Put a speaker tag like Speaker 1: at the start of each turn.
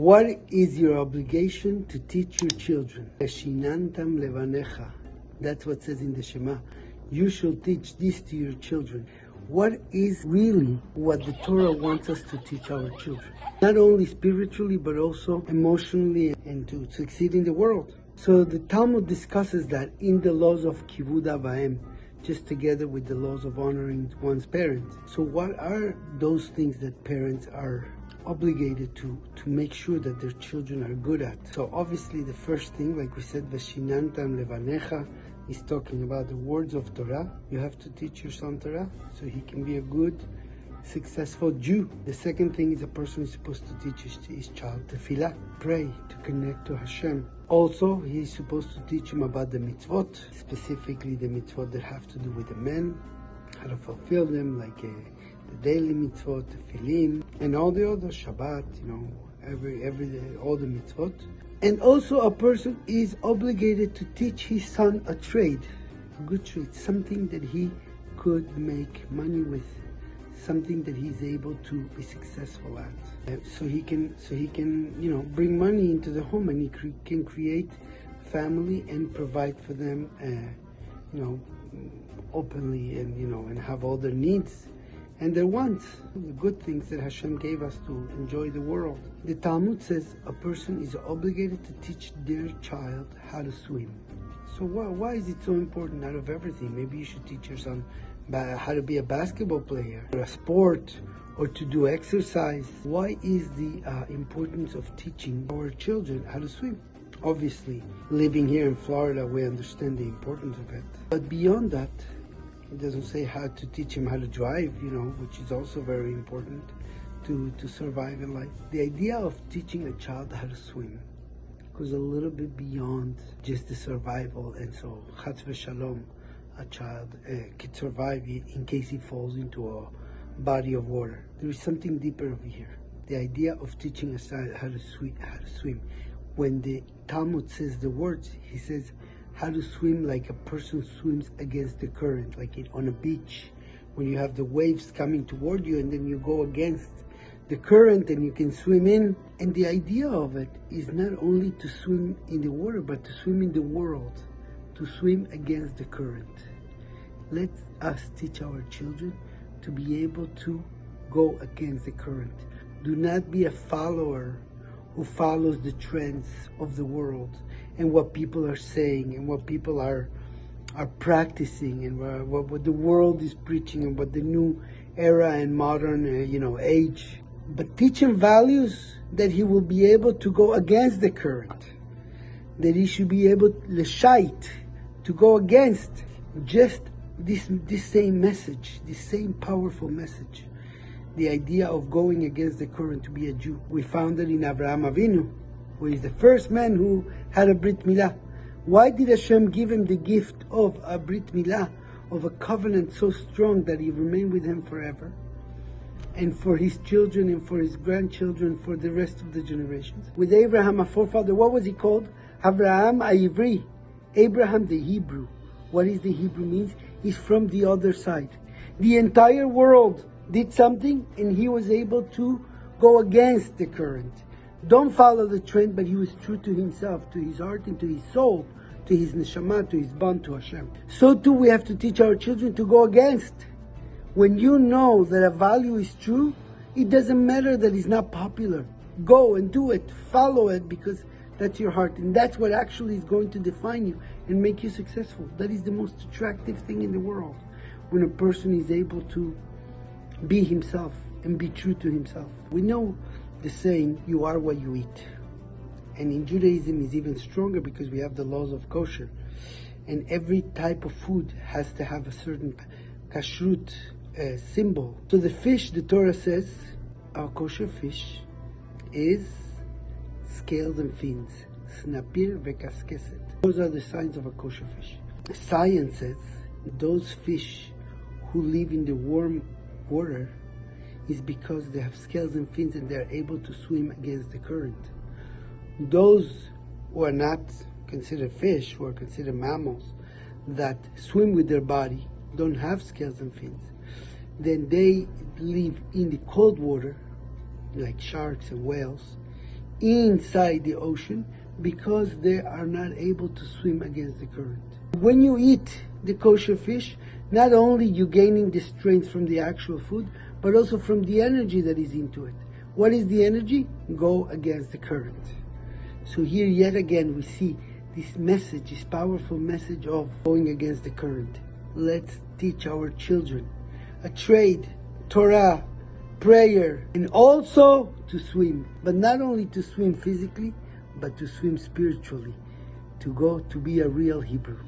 Speaker 1: What is your obligation to teach your children? Eshinantam levanecha. That's what it says in the Shema. You shall teach this to your children. What is really what the Torah wants us to teach our children? Not only spiritually, but also emotionally, and to succeed in the world. So the Talmud discusses that in the laws of kivud avaim, just together with the laws of honoring one's parents. So what are those things that parents are obligated to make sure that their children are good at? So obviously the first thing, like we said, Veshinantam levanecha, is talking about the words of Torah. You have to teach your son Torah so he can be a good, successful Jew. The second thing is a person is supposed to teach his child tefillah, pray, to connect to Hashem. Also, he is supposed to teach him about the mitzvot, specifically the mitzvot that have to do with the men, how to fulfill them, like the daily mitzvot, the tefillin, and all the other Shabbat, every day, all the mitzvot. And also a person is obligated to teach his son a trade, a good trade, something that he could make money with, something that he's able to be successful at. So he can bring money into the home, and he can create family and provide for them, openly, and have all their needs and their wants, the good things that Hashem gave us to enjoy the world. The Talmud says a person is obligated to teach their child how to swim. So why is it so important out of everything? Maybe you should teach your son how to be a basketball player, or a sport, or to do exercise. Why is the importance of teaching our children how to swim? Obviously, living here in Florida, we understand the importance of it. But beyond that, it doesn't say how to teach him how to drive, which is also very important to survive in life. The idea of teaching a child how to swim goes a little bit beyond just the survival, and so chatz v'shalom, a child could survive in case he falls into a body of water. There is something deeper over here. The idea of teaching a child how to swim. When the Talmud says the words, he says how to swim like a person swims against the current, like on a beach, when you have the waves coming toward you and then you go against the current and you can swim in. And the idea of it is not only to swim in the water, but to swim in the world, to swim against the current. Let us teach our children to be able to go against the current. Do not be a follower who follows the trends of the world and what people are saying and what people are practicing, and what the world is preaching, and what the new era and modern age. But teach him values that he will be able to go against the current, that he should be able to go against just this same message, this same powerful message. The idea of going against the current to be a Jew. We found it in Avraham Avinu, who is the first man who had a Brit Milah. Why did Hashem give him the gift of a Brit Milah, of a covenant so strong that he remained with him forever? And for his children and for his grandchildren, for the rest of the generations. With Abraham, a forefather, what was he called? Avraham Ivri, Abraham the Hebrew. What is the Hebrew means? He's from the other side. The entire world did something and he was able to go against the current. Don't follow the trend, but he was true to himself, to his heart and to his soul, to his neshama, to his bond to Hashem. So too we have to teach our children to go against. When you know that a value is true, it doesn't matter that it's not popular. Go and do it, follow it, because that's your heart, and that's what actually is going to define you and make you successful. That is the most attractive thing in the world, when a person is able to be himself and be true to himself. We know the saying, you are what you eat. And in Judaism is even stronger because we have the laws of kosher. And every type of food has to have a certain kashrut symbol. So the fish, the Torah says, our kosher fish is scales and fins. Snapir vekaskeset. Those are the signs of a kosher fish. Science says those fish who live in the warm water is because they have scales and fins and they're able to swim against the current. Those who are not considered fish, who are considered mammals, that swim with their body, don't have scales and fins, then they live in the cold water, like sharks and whales, inside the ocean because they are not able to swim against the current. When you eat the kosher fish, not only you gaining the strength from the actual food, but also from the energy that is into it. What is the energy? Go against the current. So here yet again we see this message, this powerful message of going against the current. Let's teach our children a trade, Torah, prayer, and also to swim. But not only to swim physically, but to swim spiritually, to go to be a real Hebrew.